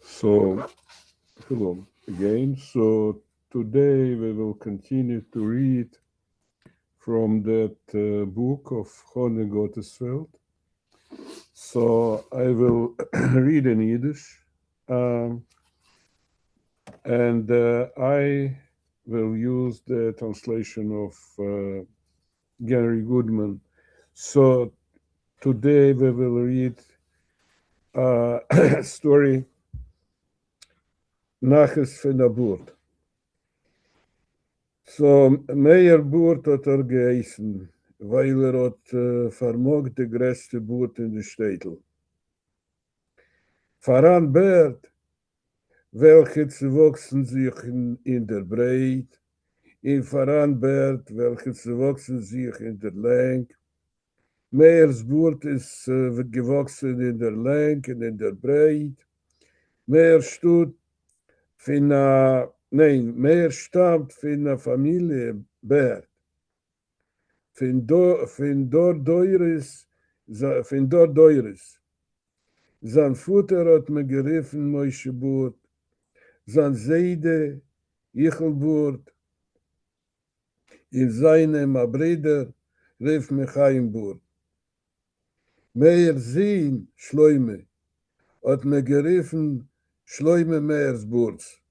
So, hello again. So, today we will continue to read from that book of Huna Gottesfeld. So, I will read in Yiddish um, and I will use the translation of Gary Goodman. So, today we will read a story Naches von der Burt. So, Meyer Burt hat geheißen, weil hat vermogt die größte Burt in der Städtel. Voran Bert, welche zu wachsen sich in der Breit, in voran Bert, welche zu wachsen sich in der Länge. Meyers Burt ist gewachsen in der Länge und in der Breit. Meyer stut von Meyer stammt von einer Familie Bert. Fin dort Deures. Sein Futter hat mir gerufen, Moshe Burt, sein Seide, Ichelburt, in seinem Brüder rief mich Heimburt. Meir Sinn, Schleume, hat mir gerufen, Schleume Meersburts.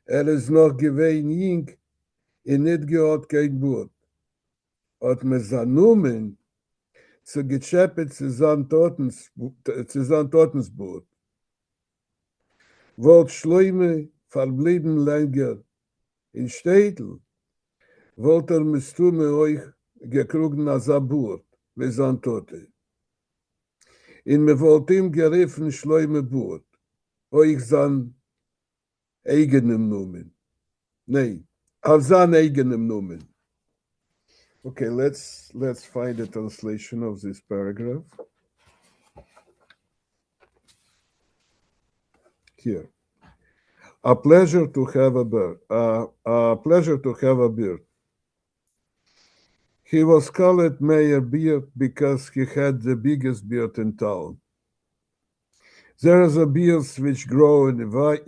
Ist noch gewesen jung, und nicht gehört kein Burt. Hat mir sein Numen zu gechappet zu sein Totensboot. Wollt Schleume verblieben länger in Städtel, wollt müsst du mir euch gekrugen als ein Burt, wie sein Tote. In mir wollt ihm gerufen Schleume Burt, euch sein eigenem Numen. Nein, auf sein eigenem Numen. Okay, let's find the translation of this paragraph. Here. A pleasure to have a bird. A pleasure to have a beard. He was called Mayor Beard because he had the biggest beard in town. There is a beard which grow in a white.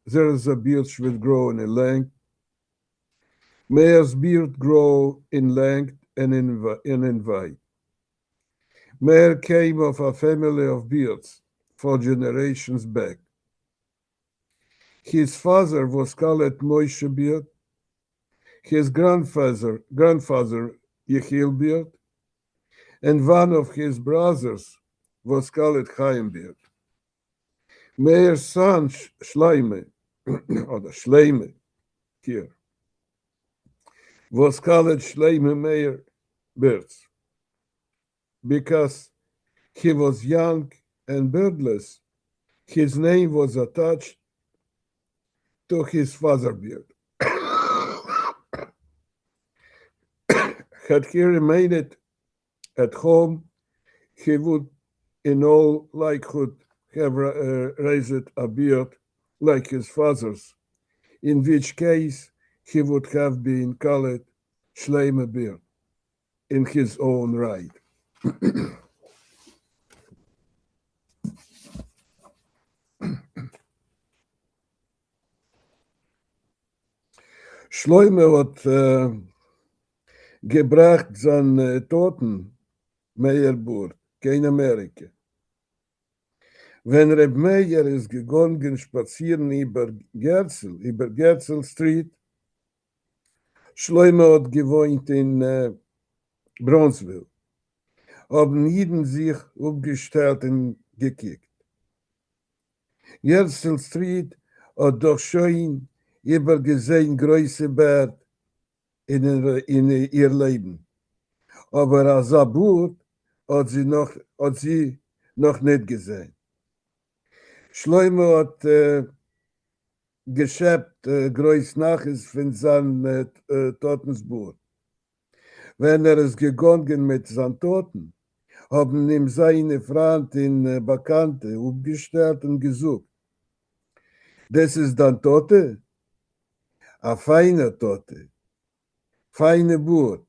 There is a beard which grow in a length. Mayor's beard grow in length and in white. Mayor came of a family of beards for generations back. His father was called Moshe Beard. His grandfather Yechiel Beard, and one of his brothers was called Chaim Beard. Meir's son Shleime, or the Shleime here, was called Shleime Meir Beards because he was young and beardless. His name was attached to his father's beard. Had he remained at home, he would, in all likelihood, have raised a beard like his father's, in which case he would have been called Shleime Beard in his own right. Shloime hat gebracht seinen Toten Meyerburt, kein Amerika. Wenn Reb Meyer ist gegangen spazieren über Gerzel Street, Shloime hat gewohnt in Bronzeville, haben jeden sich aufgestellt und gekickt. Gerzel Street hat doch schon übergesehen große Bert in ihr Leben. Aber als Aburt hat sie noch nicht gesehen. Shloime hat geschäbt groß Nachricht von seinem Totensboot. Wenn ist gegangen mit seinen Toten, haben ihm seine Freunde Bekannte aufgestellt und gesucht. Das ist dann Tote? A feine Tote. Feine Boot.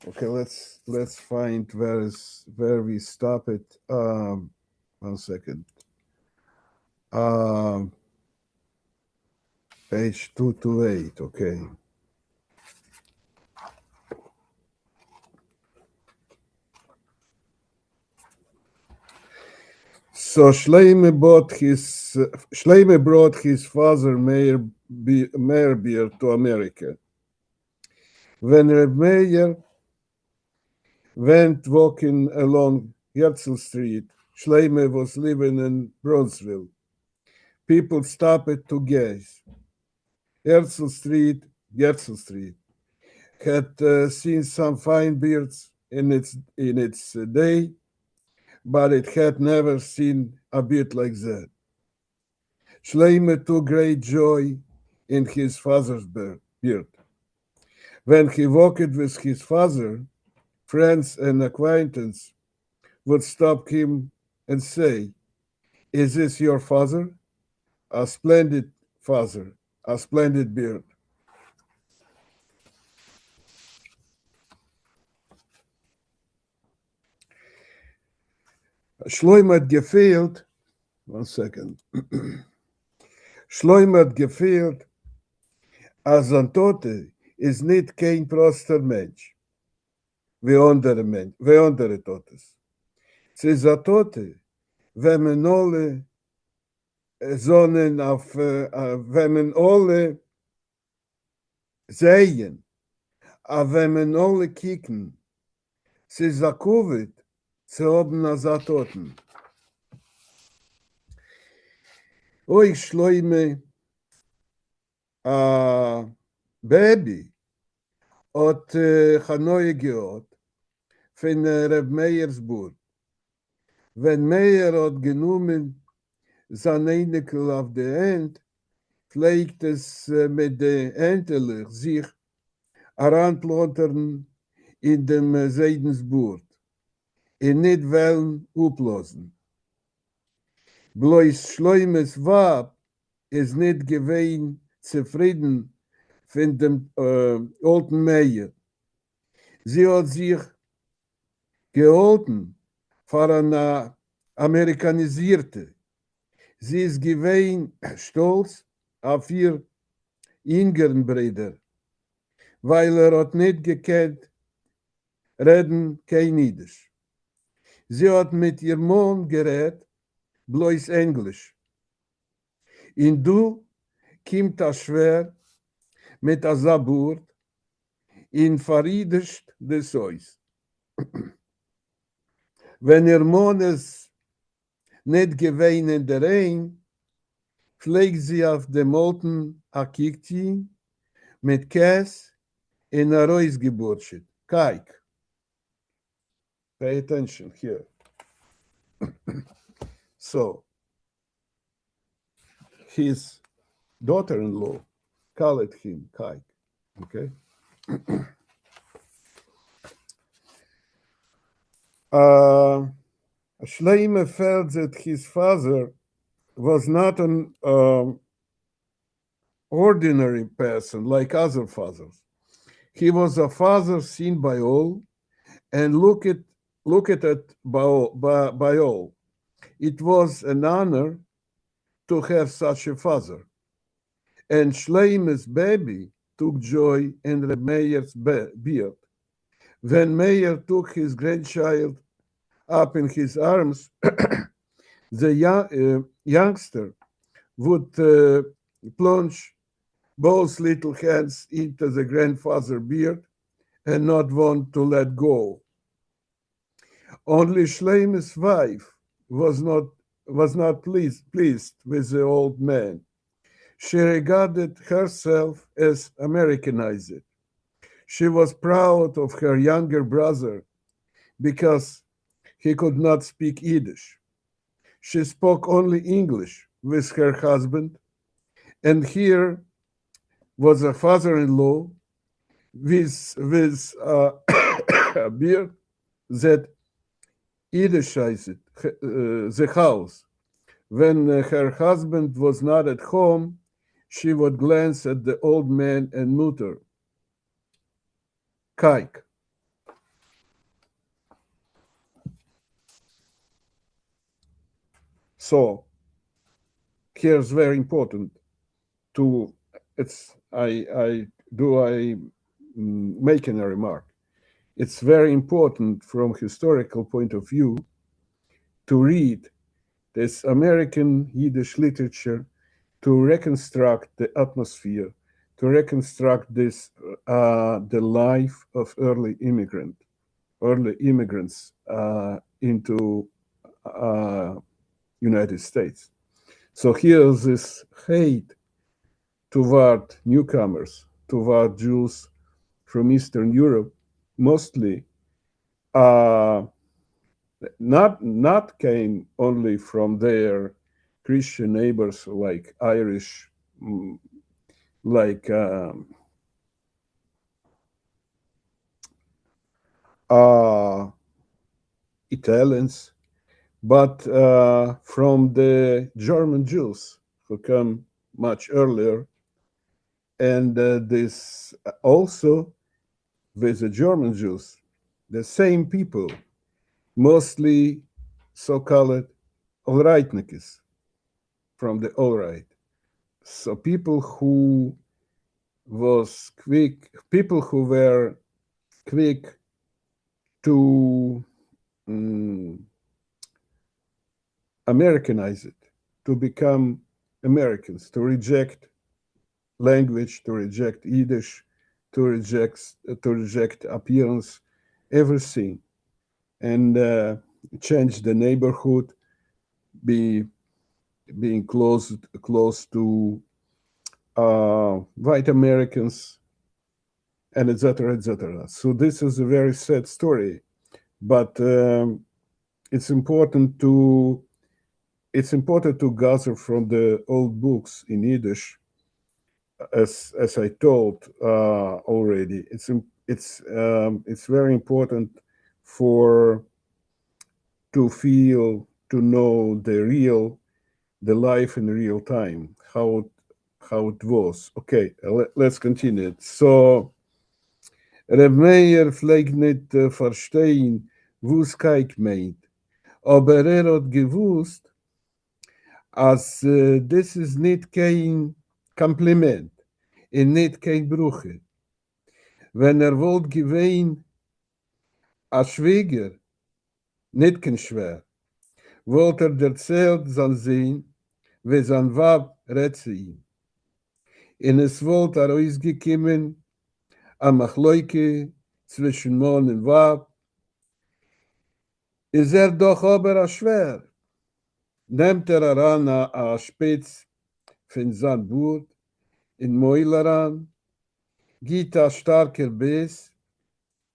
Okay, let's find where we stop it. 1 second. Um, page 228, okay. So Shleime brought his father Meyerbeer to America. When Reb Meir went walking along Herzl Street, Shleime was living in Bronzeville. People stopped to gaze. Herzl Street had seen some fine beards in its day, but it had never seen a beard like that. Shleime took great joy in his father's beard. When he walked with his father, friends and acquaintances would stop him and say, "Is this your father? A splendid father, a splendid beard." Shloim had gefehlt, one second. Shloim had gefehlt, als een tote is niet geen proster mensch, wie andere totes. Ze is een tote, wenn men alle zonnen auf, wenn men alle sehen, wenn men alle kicken, ze is een covid, ze haben als een toten. Oy Shloime, a baby, ot Hanoi geot, von Reb Meyersburg. Wenn Meyer hat genommen sein Einikel auf der Hand, pflegt es mit den Entelich sich heranplottern in dem Seidensburt, in nicht wollen uplosen. Bloß Schleumes Wab ist nicht gewesen zufrieden von dem alten Meyer. Sie hat sich gehalten für eine Amerikanisierte. Sie ist gewesen stolz auf ihr jüngeren Bruder, weil hat nicht gekannt, reden kein Yiddish. Sie hat mit ihrem Mann geredet, bloß Englisch. Und du kommt das schwer mit der Sabur in verriedischt des Eus. Wenn ihr Mann es nicht gewähnt in der Rein, pflegt sie auf dem alten Akikti mit Käse in a Reusgeburtschit. Kijk. Pay attention here. So, his daughter-in-law called him Kike. Okay. Shleime felt that his father was not an ordinary person like other fathers. He was a father seen by all and looked at by all. It was an honor to have such a father. And Shleime's baby took joy in the Meyer's beard. When Meyer took his grandchild up in his arms, the youngster would plunge both little hands into the grandfather's beard and not want to let go. Only Shleime's wife was not pleased with the old man. She regarded herself as Americanized. She was proud of her younger brother because he could not speak Yiddish. She spoke only English with her husband, and here was a father-in-law with a beard that Yiddishized the house. When her husband was not at home, she would glance at the old man and mutter, Kike. So, here is very important to it's I making a remark. It's very important from historical point of view to read this American Yiddish literature to reconstruct the atmosphere, to reconstruct this the life of early immigrants into United States. So here's this hate toward newcomers, toward Jews from Eastern Europe, mostly uh, not came only from their Christian neighbors like Irish, like uh, Italians, but from the German Jews who come much earlier, and this also with the German Jews, the same people, mostly so-called all-rightnikis from the all-right. So people who were quick to um, Americanize it, to become Americans, to reject language, to reject Yiddish, to reject appearance, everything, and change the neighborhood, be being close to white Americans, and etc. etc. So this is a very sad story, but it's important to gather from the old books in Yiddish, as I told already. It's very important for to know the life in real time, how it was. Okay, let's continue. So Reb Meir pflegt nicht verstehen, wo's Kaik meint. Aber hat gewusst, als das ist nicht kein Kompliment und nicht kein Bruche. Wenn wollt gewähnt, als Schwieger, nicht kein Schwer, wollt erzählt sein Sehen, wie sein Wab rät zu ihm. Und es wollt ausgekommen, am Machleuke zwischen Mann und Wab, ist doch aber schwer. Nehmt heran a Spitz von sein Boot, in Mäuler an, gibt a starker Biss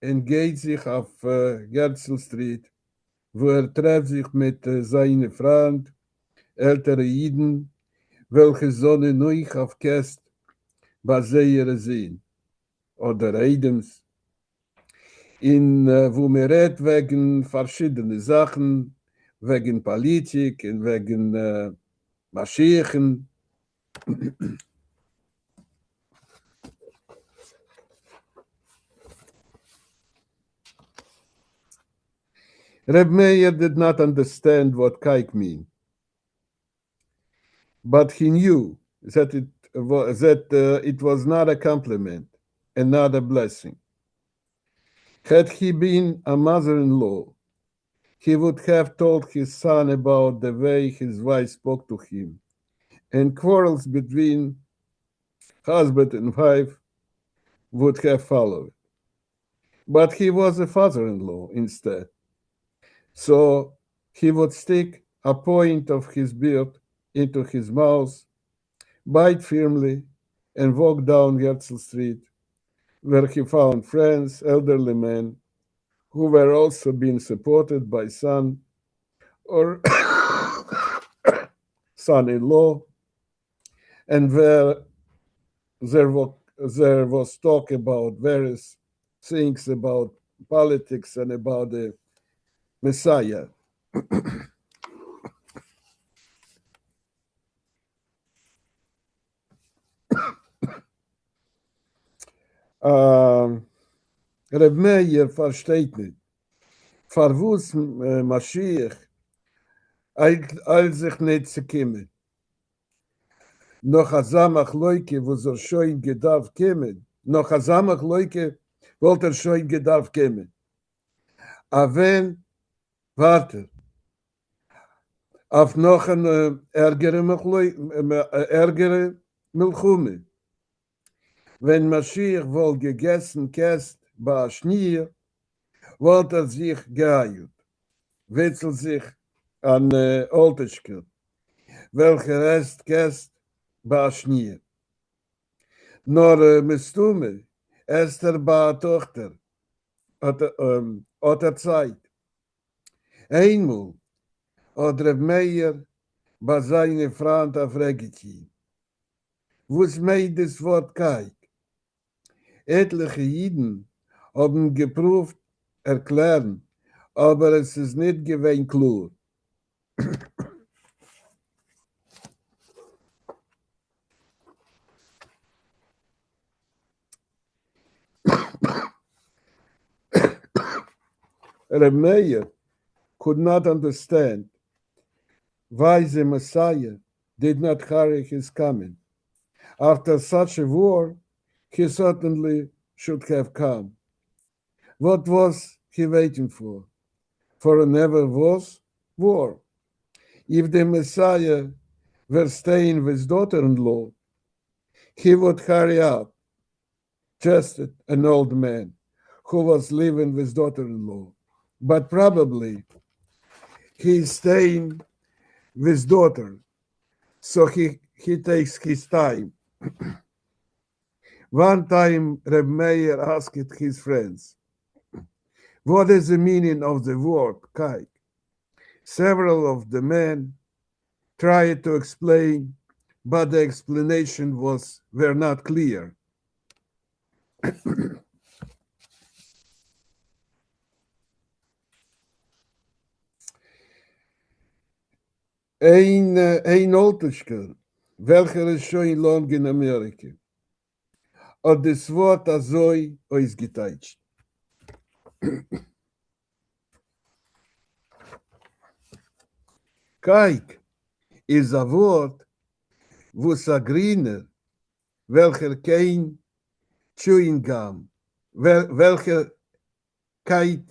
und geht sich auf Gerzel Street, wo trifft sich mit seinen Freund, ältere Jiden, welche Sonne neu auf Käst bei Seher sehen, oder Eidems, wo mir redet wegen verschiedene Sachen, wegen Politik und wegen Maschinen. Reb Meir did not understand what kike meant, but he knew that it was not a compliment and not a blessing. Had he been a mother-in-law, he would have told his son about the way his wife spoke to him, and quarrels between husband and wife would have followed. But he was a father-in-law instead. So he would stick a point of his beard into his mouth, bite firmly, and walk down Herzl Street, where he found friends, elderly men, who were also being supported by son or son-in-law, and where there was talk about various things about politics and about the Messiah. Reb Meir versteht nicht. Verwus Mashiach eilt sich nicht zu kommen. noch a Samach Leuke, wo so schon gedarf kämen, noch a Samach Leuke, wollte schon gedarf kämen. A wenn, warte, auf noch ein ärgere Milchume. Wenn Mashiach wohl gegessen käst bei Schnier, wollte sich geeilt, wechselt sich an Olteschke, welcher Rest käst bei Schnier. Nur Mistume, Esther bei Tochter, hat Zeit. Einmal, oder Meier bei seiner Freund auf Regiki. Was meint das Wort Kaik? Etliche Jiden haben geprüft, erklären, aber es ist nicht gewesen klar. Reb Meir could not understand why the Messiah did not hurry his coming. After such a war, he certainly should have come. What was he waiting for? For a never was war. If the Messiah were staying with his daughter-in-law, he would hurry up, just an old man who was living with his daughter-in-law. But probably he's staying with his daughter, so he takes his time. One time, Reb Meir asked his friends, what is the meaning of the word kike? Several of the men tried to explain, but the explanation were not clear. Ein Oltischker, welcher ist schon lang in Amerika, hat das Wort azoi ausgeteilt. Kike ist ein Wort, wo es ein Griner, welcher kein Chewing Gum, welcher kein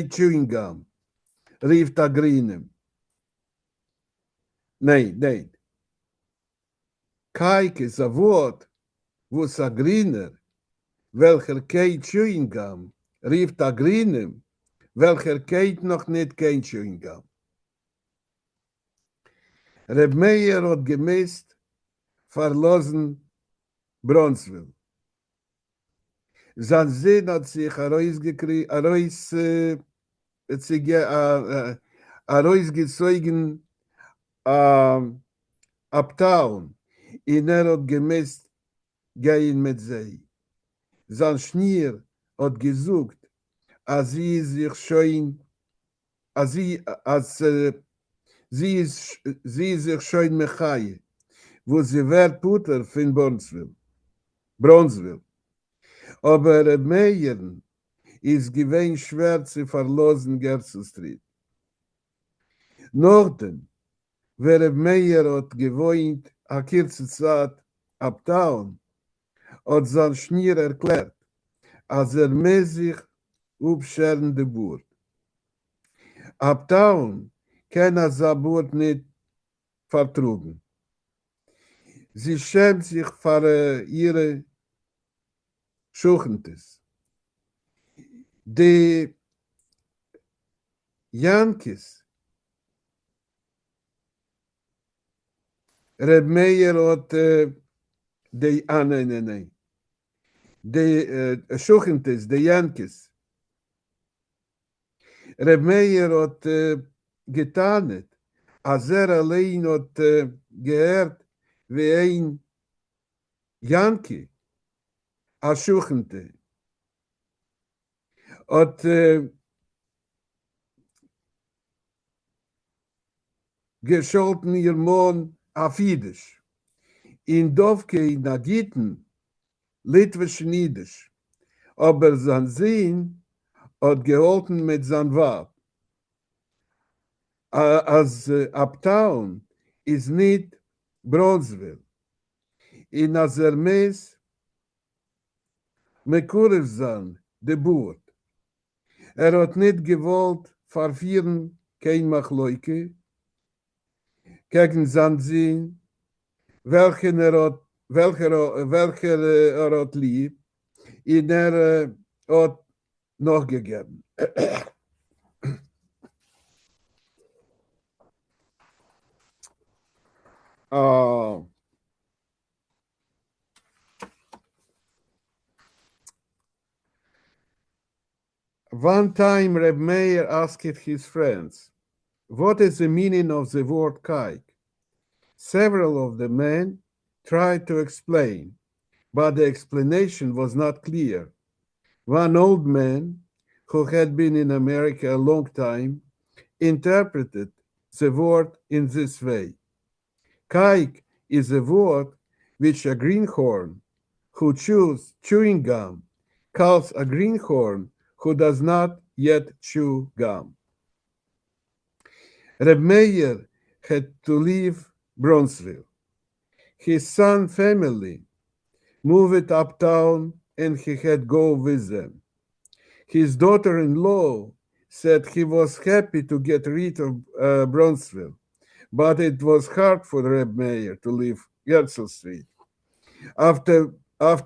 Chewing Gum, rief der Grinem. Nein. Kike ist ein Wort, wo es ein Griner, welcher kein Chewing Gum, rief der Grinem, welcher kein noch nicht kein Chewing Gum. Reb Meir hat gemäßt, verlassen Bronzeville. Sein Sinn hat sich herausgezogen Uptown, in hat gemäßt gehen mit sie. Sein Schnier hat gesucht, als sie sich schon, sie sich schon mechaie, wo sie wird Puter von Bronzeville. Aber Meyer ist gewinn schwer zu verlassen Gerzel Street. Norden, wer Meyer hat gewohnt, a kurze Zeit Uptown, hat sein Schnier erklärt, als sich aufscheren de Burt. Uptown kann sein Burt nicht vertrugen. Sie schämt sich für ihre Schuchentes. Die Yankees, Reb Meir hat die Schuchentes, die Yankees. Reb Meir hat getan, als allein hat gehört, wie ein Yankee, a Schuchente, hat gescholten ihr Mann auf Yiddish. In Dovke, in Agiten, litwischen Yiddish. Aber sein Sinn hat geholfen mit seinem Wab. Als Uptown ist nicht Bronzeville. In Azermes, Mekurevzan, de Boert. Had niet gewollt vervieren, kein Machloike, gegen zijn zin, welke had lieb, in had nog gegeben. uh, One time Reb Meir asked his friends, what is the meaning of the word kike? Several of the men tried to explain, but the explanation was not clear. One old man, who had been in America a long time, interpreted the word in this way. Kike is a word which a greenhorn who chews chewing gum calls a greenhorn who does not yet chew gum. Reb Meir had to leave Bronzeville. His son family moved uptown and he had go with them. His daughter-in-law said he was happy to get rid of Bronzeville, but it was hard for Reb Meir to leave Herzl Street. After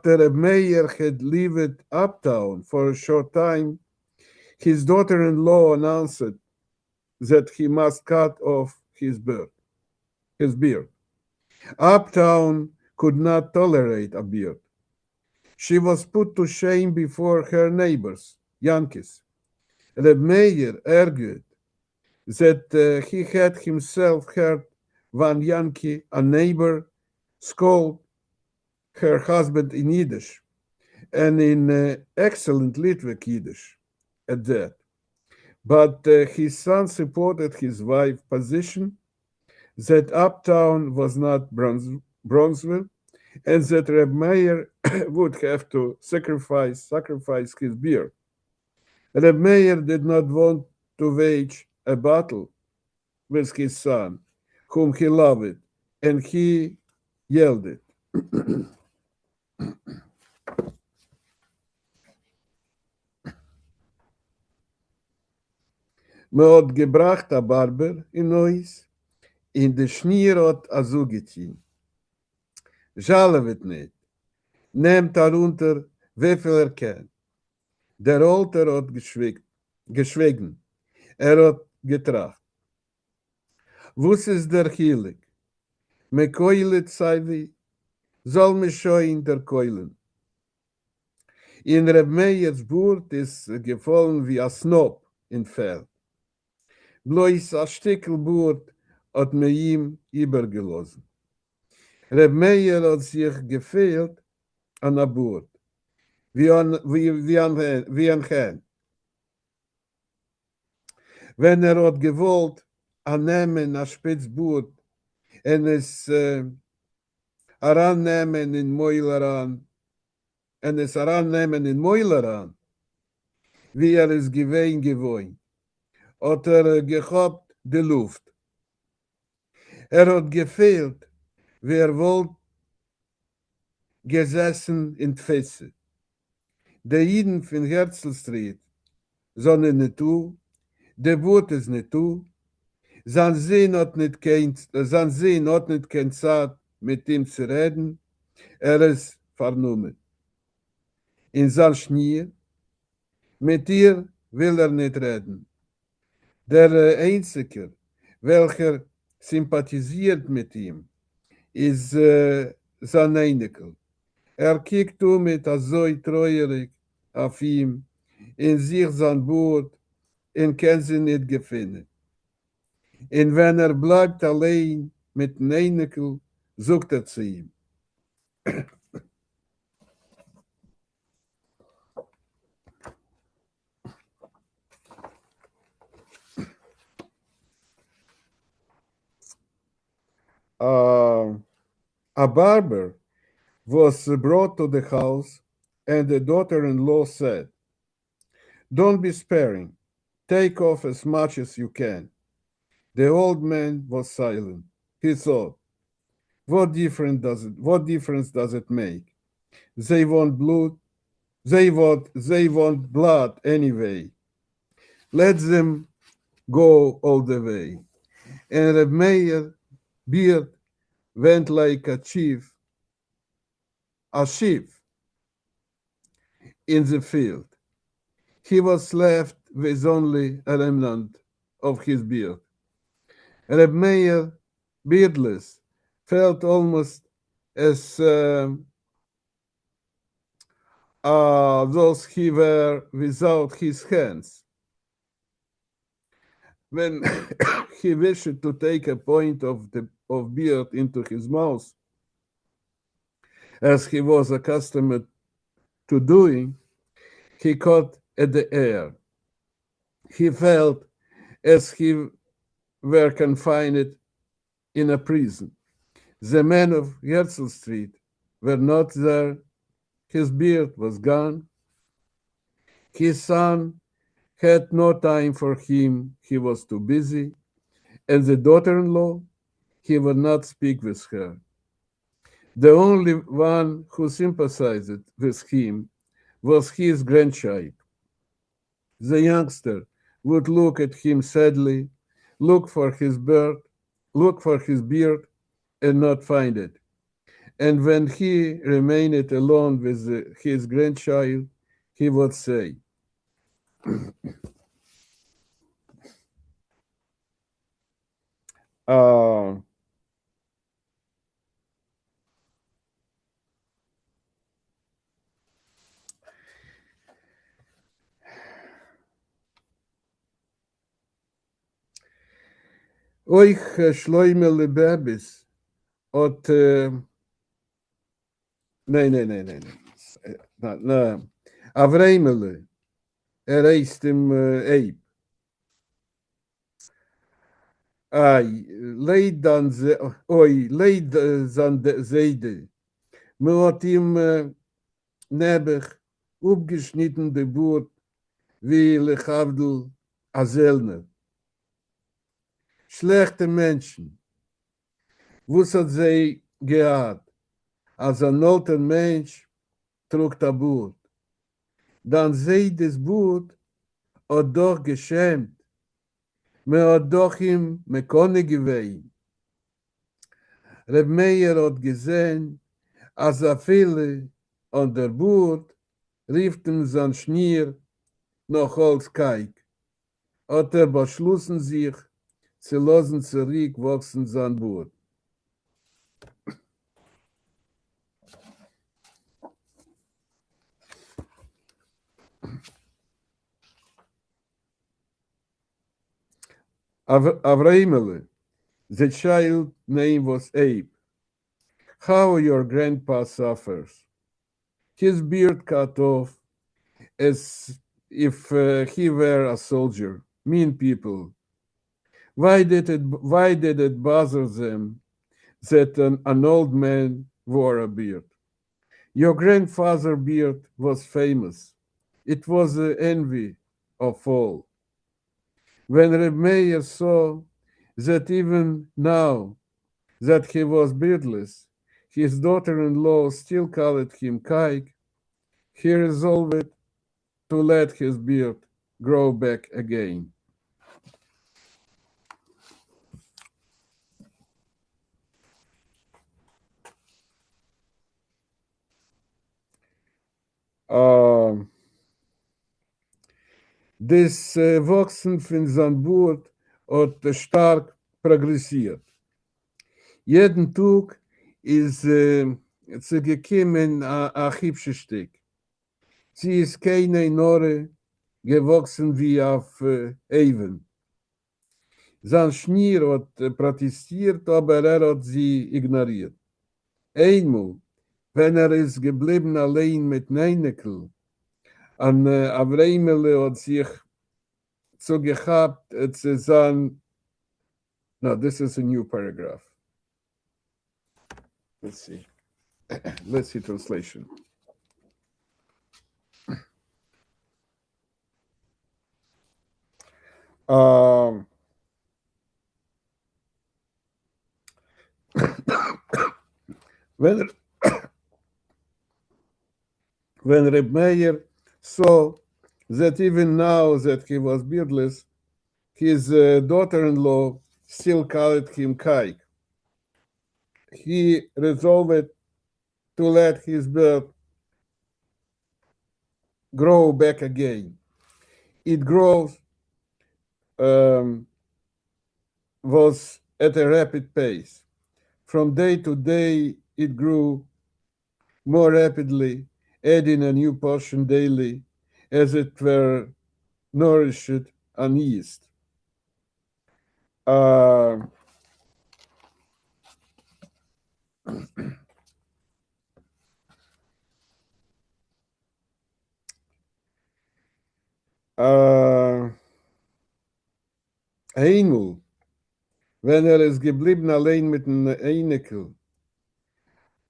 Reb Meir had lived uptown for a short time, his daughter-in-law announced that he must cut off his beard. Uptown could not tolerate a beard. She was put to shame before her neighbors, Yankees. Reb Meir argued that he had himself heard one Yankee, a neighbor, scold her husband in Yiddish, and in excellent Litvic Yiddish at that. But his son supported his wife's position that Uptown was not Bronzeville, and that Reb Meir would have to sacrifice his beard. Reb Meir did not want to wage a battle with his son, whom he loved, and he yielded. Me hat gebracht a Barber in Neuss, in de Schnier hat a so getein. Schalewet nicht, nehmt darunter, wieviel kennt. Der Alter hat geschwiegen, hat getracht. Wus ist der Heilig? Me koilet sei wie, soll me scho in der Keulen. In Reb Meiers Burt ist gefallen wie a Snob in Feld. Bloß a Stickelburt hat me ihm übergelassen. Reb Meier hat sich gefehlt an a Burt, wie an Hen. Wenn hat gewollt, annehmen a Spitzburt en es arannehmen in Moileran, wie es gewohnt, hat gehabt de Luft. Hat gefehlt, wie wollt gesessen in Tfesse. De Jiden von Herzl Street sollen nicht tu, de Boot ist nicht tu, sein Sehen hat nicht kein Zeit mit ihm zu reden, ist vernommen. In sein Schnier, mit ihr will nicht reden. Der Einzige, welcher sympathisiert mit ihm, ist sein Einekel. Kijkt mit so treuerig auf ihm, in sich sein Boot, in kann sie nicht gefunden. Und wenn bleibt allein mit dem Einekel, sucht zu ihm. A barber was brought to the house, and the daughter-in-law said, don't be sparing. Take off as much as you can. The old man was silent. He thought, What difference does it make? They want blood. They want blood anyway. Let them go all the way. And Reb Meir beard went like a sheep in the field. He was left with only a remnant of his beard. Reb Meir, beardless, felt almost as those he were without his hands. When he wished to take a point of beard into his mouth, as he was accustomed to doing, he caught at the air. He felt as he were confined in a prison. The men of Herzl Street were not there. His beard was gone. His son had no time for him. He was too busy. And the daughter-in-law, he would not speak with her. The only one who sympathized with him was his grandchild. The youngster would look at him sadly, look for his beard, look for his beard, and not find it. And when he remained alone with his grandchild, he would say, uh, Oich Shloimele Babis, ot, nee. No. Avreimele, reist im Eib. Ai, leid dan ze, oi, leid zan de zeide. Me hat ihm nebig upgeschnitten de Boot wie Lechavdel Azelner. Schlechte Menschen. Wus hat sie gehad? Als ein alter Mensch trug das Boot. Dann sei das Boot hat doch geschämt. Me hat doch ihm mekone gewehen. Reb Meir hat gesehen, als viele an der Boot rieften sein Schnier noch als Kaik. Hat beschlossen sich, zu lassen zurückwachsen sein Boot. Avraimele, the child name was Abe. How your grandpa suffers. His beard cut off as if he were a soldier. Mean people. Why did it bother them that an old man wore a beard? Your grandfather's beard was famous. It was the envy of all. When Reb Meir saw that even now that he was beardless, his daughter-in-law still called him Kaik, he resolved to let his beard grow back again. Das Wachsen von seinem Boot hat stark progressiert. Jeden Tag ist sie gekommen ein hübsches Stück. Sie ist keine Nore gewachsen wie auf Even. Sein Schnier hat protestiert, aber hat sie ignoriert. Einmal, wenn ist geblieben allein mit Neinekel, und Avreimele hat sich so gehabt, zu sagen, no, this is a new paragraph. Let's see. Let's see translation. Um, When, when Reb Meir saw that even now that he was beardless, his daughter-in-law still called him Kaik, he resolved to let his beard grow back again. It grows um, was at a rapid pace. From day to day, it grew more rapidly, adding a new portion daily, as it were nourished on yeast. Uh, uh, Einmal, wenn ist geblieben allein mit dem Einekel,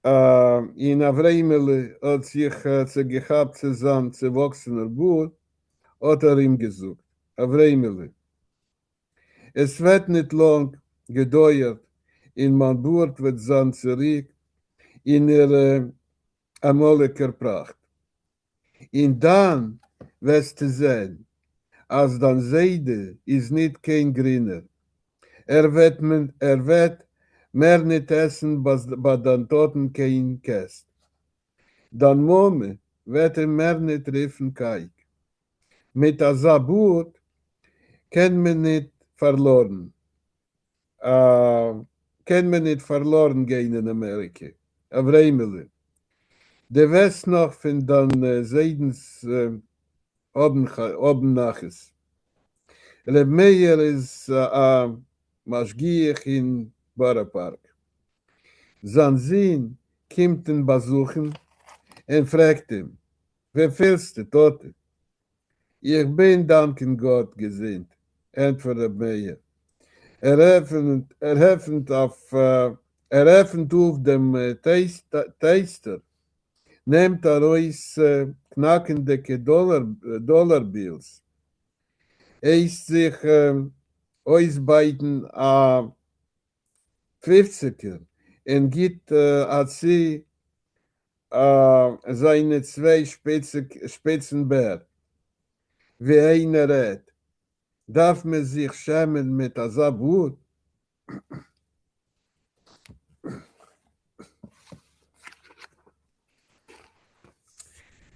in Avreimele hat sich zu gehabt zusammen zu wachsener Bur, hat ihm gesucht. Avreimele. Es wird nicht lang gedauert, in man Burt wird sein zurück in ihre Amaleker Pracht. Und dann wirst du sehen, als dann Seide ist nicht kein Griner. Er wird mehr nicht essen, bei den Toten kein Käst. Dann Mome wird er mehr nicht treffen Kaik. Mit der Sabut kann man nicht verloren. Kann man nicht verloren gehen in Amerika. Avreimele. Der West noch von den Seidens Obennaches. Reb Meir ist ein Maschgiech in Boropark. Sein Sohn kommt ihn besuchen und fragt ihn, wer fühlst du, Tote? Ich bin danken Gott gesinnt, antwortet Reb Meir. Er öffnet auf dem Taster, nimmt aus knackende Dollarbills, ist sich ausbeiten a 50er und gibt sie seine zwei Spitzenbär. Wie einer redet, darf man sich schämen mit Asabut?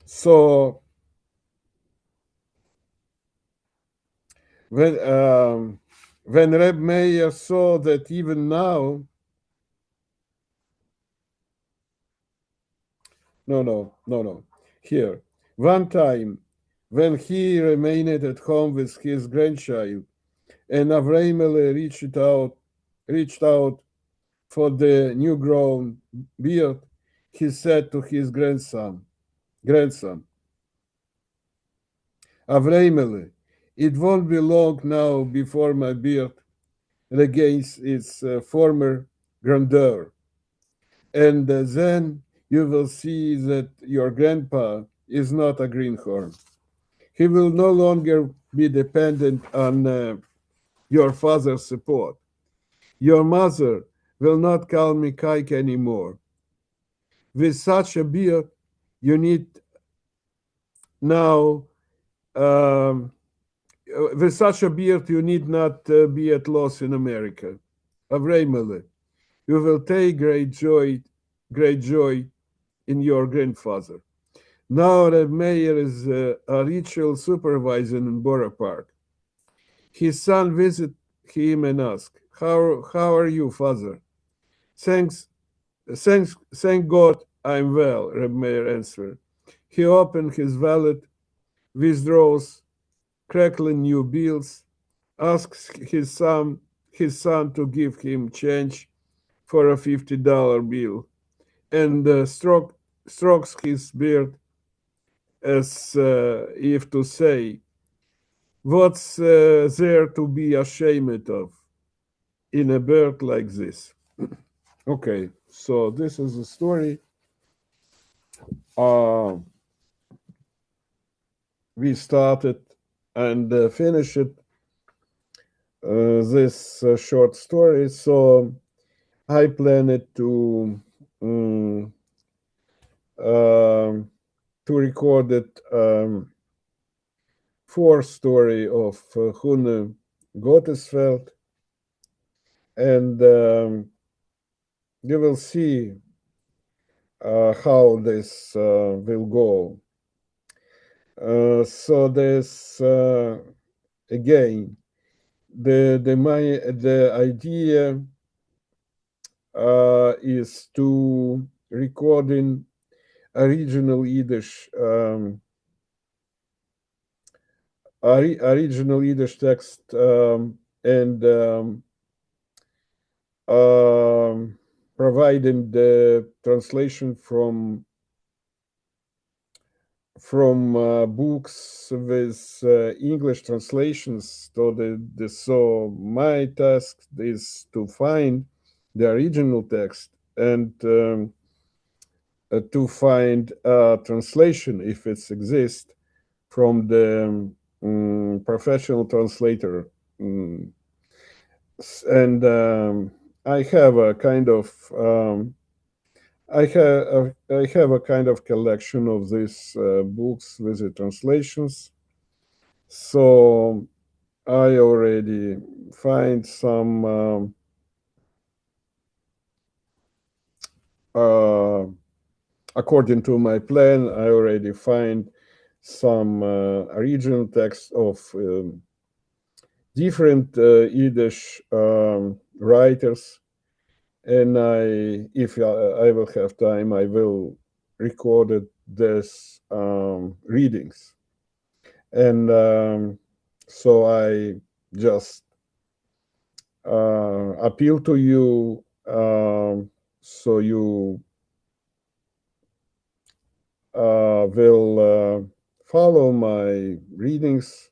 So, when Reb Meir saw that even now, no. Here, one time, when he remained at home with his grandchild, and Avramele reached out for the new grown beard, he said to his grandson, Avramele, it won't be long now before my beard regains its former grandeur. And then you will see that your grandpa is not a greenhorn. He will no longer be dependent on your father's support. Your mother will not call me Kike anymore. With such a beard, you need now, with such a beard, you need not be at loss in America. Avramele, you will take great joy in your grandfather. Now Reb Meir is a ritual supervisor in Borough Park. His son visit him and ask, how are you, father? Thank God I'm well, Reb Meir answered. He opened his wallet, withdraws crackling new bills, asks his son to give him change for a $50 bill, and strokes his beard as if to say, what's there to be ashamed of in a bird like this? Okay, so this is the story. We started and finished this short story. So I planned to mm, um, to record it fourth story of Huna Gottesfeld, and you will see how this will go. So there's again the idea is to recording original Yiddish original Yiddish text and um, providing the translation from books with English translations. So my task is to find the original text and to find a translation if it exists from the professional translator. Mm, and I have a kind of I have a kind of collection of these books with the translations. So I already find some uh, according to my plan. I already find some original text of different Yiddish writers, and if I will have time, I will record this readings, and so I just appeal to you, so you will follow my readings,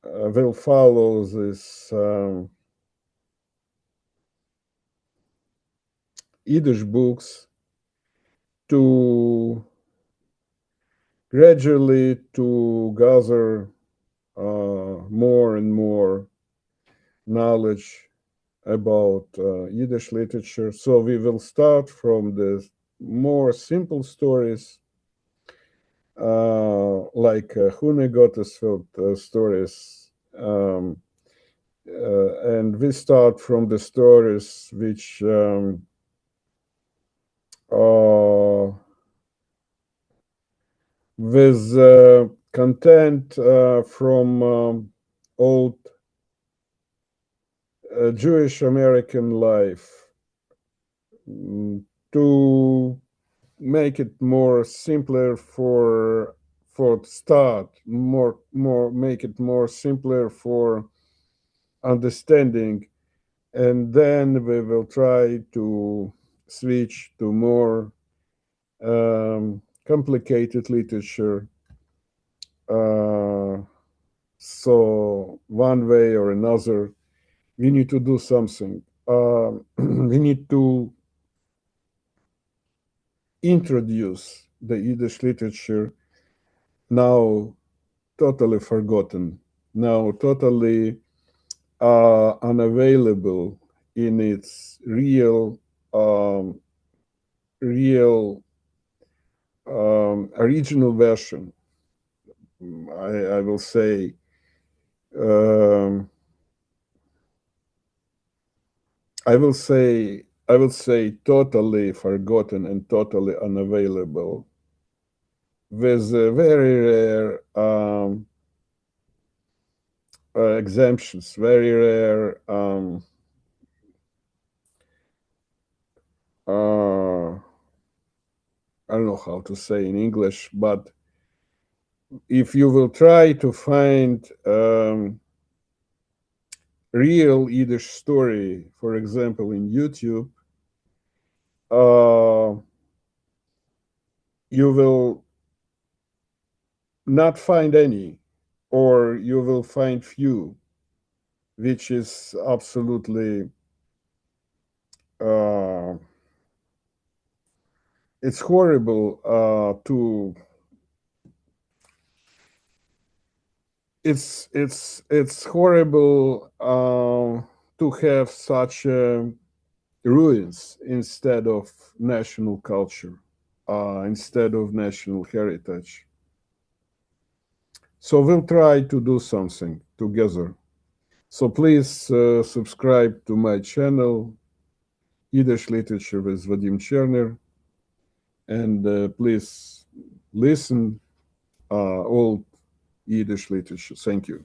will follow this Yiddish books to gradually to gather more and more knowledge about Yiddish literature. So we will start from the more simple stories, like Hune Gottesfeld stories, and we start from the stories which are with content from old Jewish American life, to make it more simpler for start, more make it more simpler for understanding, and then we will try to switch to more complicated literature. Uh, so one way or another, we need to do something. We need to introduce the Yiddish literature now totally forgotten, now totally unavailable in its real original version. I will say um, I will say totally forgotten and totally unavailable, with very rare exemptions, very rare I don't know how to say in English, but if you will try to find real Yiddish story, for example, in YouTube, uh, you will not find any, or you will find few, which is absolutely uh, it's horrible to it's horrible to have such ruins instead of national culture, instead of national heritage. So we'll try to do something together. So please subscribe to my channel, Yiddish Literature with Vadim Cherner, and please listen old Yiddish literature. Thank you.